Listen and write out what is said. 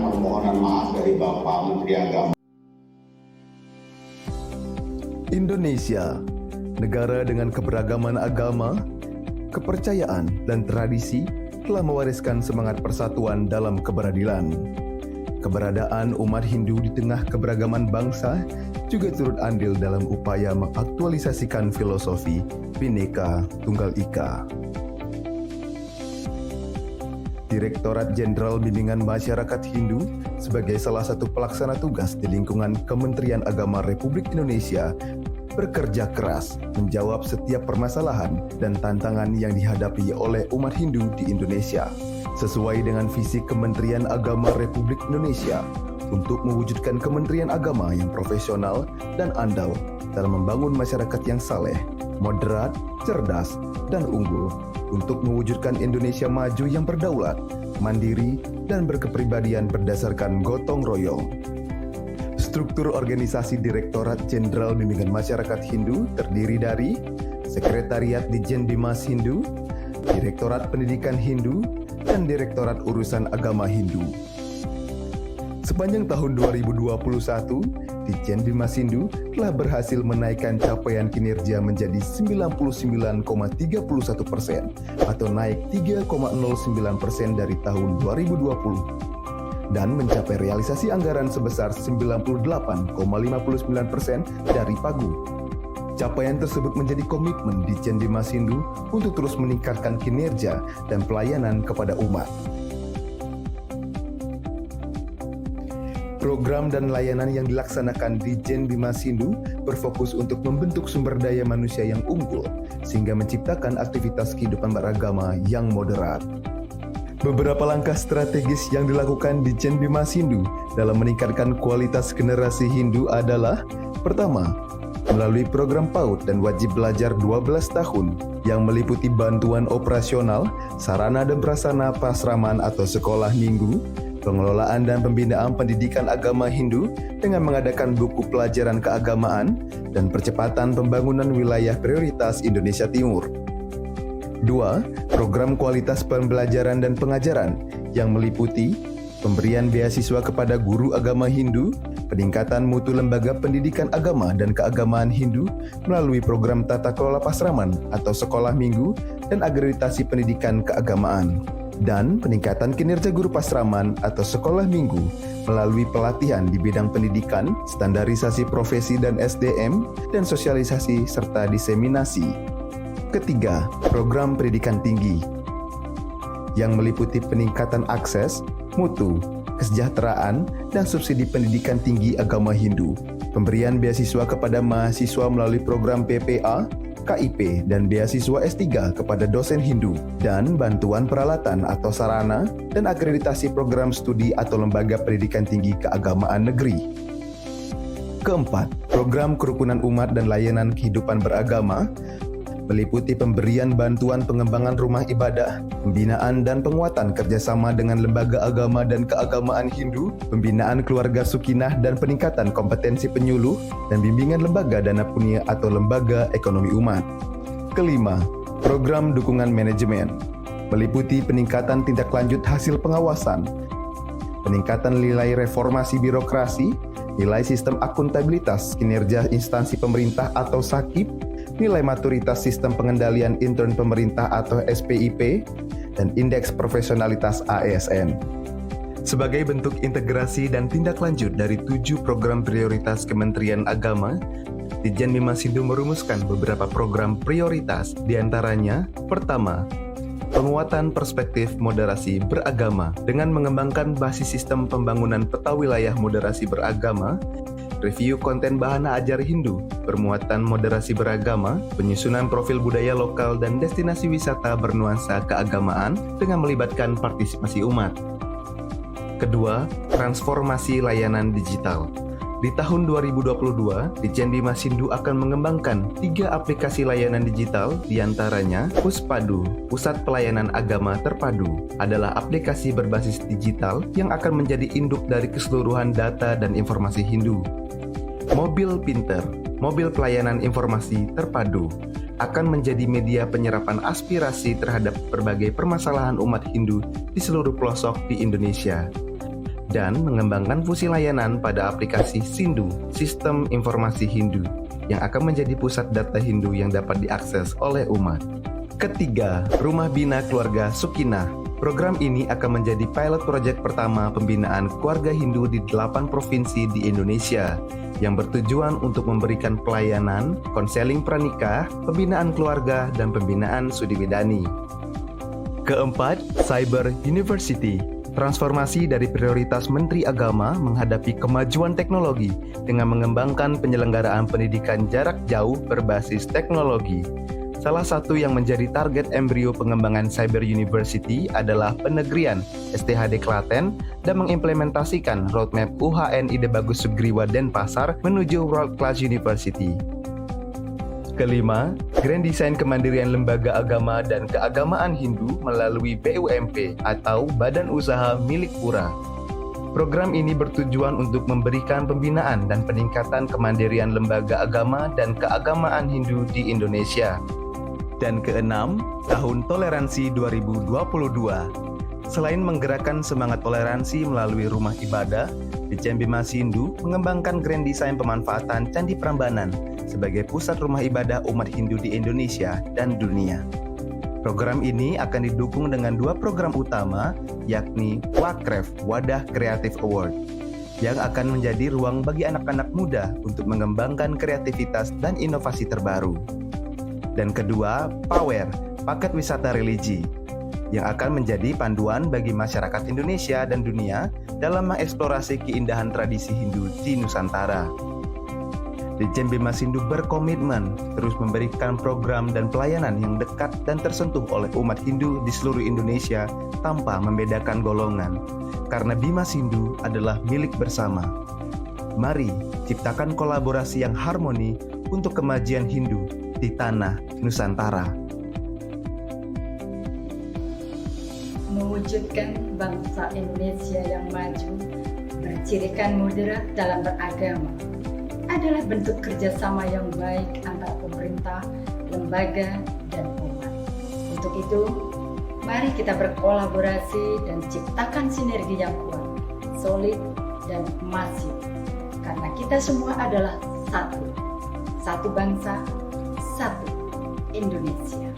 permohonan maaf dari Bapak Menteri Agama. Indonesia, negara dengan keberagaman agama, kepercayaan, dan tradisi, telah mewariskan semangat persatuan dalam keberadilan. Keberadaan umat Hindu di tengah keberagaman bangsa juga turut andil dalam upaya mengaktualisasikan filosofi Bhinneka Tunggal Ika. Direktorat Jenderal Bimbingan Masyarakat Hindu sebagai salah satu pelaksana tugas di lingkungan Kementerian Agama Republik Indonesia bekerja keras menjawab setiap permasalahan dan tantangan yang dihadapi oleh umat Hindu di Indonesia sesuai dengan visi Kementerian Agama Republik Indonesia untuk mewujudkan Kementerian Agama yang profesional dan andal dalam membangun masyarakat yang saleh, moderat, cerdas, dan unggul untuk mewujudkan Indonesia maju yang berdaulat, mandiri, dan berkepribadian berdasarkan gotong royong. Struktur organisasi Direktorat Jenderal Bimbingan Masyarakat Hindu terdiri dari Sekretariat Ditjen Bimas Hindu, Direktorat Pendidikan Hindu, dan Direktorat Urusan Agama Hindu. Sepanjang tahun 2021, Ditjen Bimas Hindu telah berhasil menaikkan capaian kinerja menjadi 99,31% atau naik 3,09% dari tahun 2020 dan mencapai realisasi anggaran sebesar 98,59% dari Pagu. Capaian tersebut menjadi komitmen Ditjen Bimas Hindu untuk terus meningkatkan kinerja dan pelayanan kepada umat. Program dan layanan yang dilaksanakan Ditjen Bimas Hindu berfokus untuk membentuk sumber daya manusia yang unggul sehingga menciptakan aktivitas kehidupan beragama yang moderat. Beberapa langkah strategis yang dilakukan Ditjen Bimas Hindu dalam meningkatkan kualitas generasi Hindu adalah: pertama, melalui program PAUD dan wajib belajar 12 tahun yang meliputi bantuan operasional, sarana dan prasarana pasraman atau sekolah minggu, pengelolaan dan pembinaan pendidikan agama Hindu dengan mengadakan buku pelajaran keagamaan, dan percepatan pembangunan wilayah prioritas Indonesia Timur. 2. Program kualitas pembelajaran dan pengajaran yang meliputi pemberian beasiswa kepada guru agama Hindu, peningkatan mutu lembaga pendidikan agama dan keagamaan Hindu melalui program tata kelola pasraman atau sekolah minggu dan akreditasi pendidikan keagamaan, dan peningkatan kinerja guru pasraman atau sekolah minggu melalui pelatihan di bidang pendidikan, standarisasi profesi dan SDM, dan sosialisasi serta diseminasi. Ketiga, program pendidikan tinggi yang meliputi peningkatan akses, mutu, kesejahteraan, dan subsidi pendidikan tinggi agama Hindu, pemberian beasiswa kepada mahasiswa melalui program PPA, KIP, dan beasiswa S3 kepada dosen Hindu, dan bantuan peralatan atau sarana dan akreditasi program studi atau lembaga pendidikan tinggi keagamaan negeri. Keempat, program kerukunan umat dan layanan kehidupan beragama meliputi pemberian bantuan pengembangan rumah ibadah, pembinaan dan penguatan kerjasama dengan lembaga agama dan keagamaan Hindu, pembinaan keluarga sukinah dan peningkatan kompetensi penyuluh, dan bimbingan lembaga dana punia atau lembaga ekonomi umat. Kelima, program dukungan manajemen meliputi peningkatan tindak lanjut hasil pengawasan, peningkatan nilai reformasi birokrasi, nilai sistem akuntabilitas kinerja instansi pemerintah atau SAKIP, nilai maturitas sistem pengendalian intern pemerintah atau SPIP, dan indeks profesionalitas ASN. Sebagai bentuk integrasi dan tindak lanjut dari 7 program prioritas Kementerian Agama, Ditjen Bimas Hindu merumuskan beberapa program prioritas, diantaranya: pertama, penguatan perspektif moderasi beragama dengan mengembangkan basis sistem pembangunan peta wilayah moderasi beragama, review konten bahana ajar Hindu, bermuatan moderasi beragama, penyusunan profil budaya lokal dan destinasi wisata bernuansa keagamaan dengan melibatkan partisipasi umat. Kedua, transformasi layanan digital. Di tahun 2022, Ditjen Bimas Hindu akan mengembangkan 3 aplikasi layanan digital, diantaranya Puspadu, Pusat Pelayanan Agama Terpadu, adalah aplikasi berbasis digital yang akan menjadi induk dari keseluruhan data dan informasi Hindu. Mobil Pinter, mobil pelayanan informasi terpadu, akan menjadi media penyerapan aspirasi terhadap berbagai permasalahan umat Hindu di seluruh pelosok di Indonesia. dan mengembangkan fungsi layanan pada aplikasi Sindu, Sistem Informasi Hindu, yang akan menjadi pusat data Hindu yang dapat diakses oleh umat. Ketiga, Rumah Bina Keluarga Sukinah. Program ini akan menjadi pilot project pertama pembinaan keluarga Hindu di 8 provinsi di Indonesia, yang bertujuan untuk memberikan pelayanan, konseling pranikah, pembinaan keluarga, dan pembinaan sudi widani. Keempat, Cyber University. Transformasi dari prioritas Menteri Agama menghadapi kemajuan teknologi dengan mengembangkan penyelenggaraan pendidikan jarak jauh berbasis teknologi. Salah satu yang menjadi target embrio pengembangan Cyber University adalah penegrian STHD Klaten dan mengimplementasikan roadmap UHN Ide Bagus Sugriwa Denpasar menuju World Class University. Kelima, Grand Design Kemandirian Lembaga Agama dan Keagamaan Hindu melalui BUMP atau Badan Usaha Milik Pura. Program ini bertujuan untuk memberikan pembinaan dan peningkatan kemandirian lembaga agama dan keagamaan Hindu di Indonesia. Dan keenam, Tahun Toleransi 2022. Selain menggerakkan semangat toleransi melalui rumah ibadah, Ditjen Bima Sindu mengembangkan Grand Design pemanfaatan Candi Prambanan sebagai pusat rumah ibadah umat Hindu di Indonesia dan dunia. Program ini akan didukung dengan 2 program utama, yakni Wakref Wadah Kreatif Award, yang akan menjadi ruang bagi anak-anak muda untuk mengembangkan kreativitas dan inovasi terbaru. Dan kedua, Power, Paket Wisata Religi, yang akan menjadi panduan bagi masyarakat Indonesia dan dunia dalam mengeksplorasi keindahan tradisi Hindu di Nusantara. Ditjen Bima Sindu berkomitmen terus memberikan program dan pelayanan yang dekat dan tersentuh oleh umat Hindu di seluruh Indonesia tanpa membedakan golongan, karena Bima Sindu adalah milik bersama. Mari ciptakan kolaborasi yang harmoni untuk kemajuan Hindu di tanah Nusantara. Mewujudkan bangsa Indonesia yang maju, bercirikan moderat dalam beragama, adalah bentuk kerjasama yang baik antara pemerintah, lembaga, dan umat. Untuk itu, mari kita berkolaborasi dan ciptakan sinergi yang kuat, solid, dan masif. Karena kita semua adalah satu bangsa, satu Indonesia.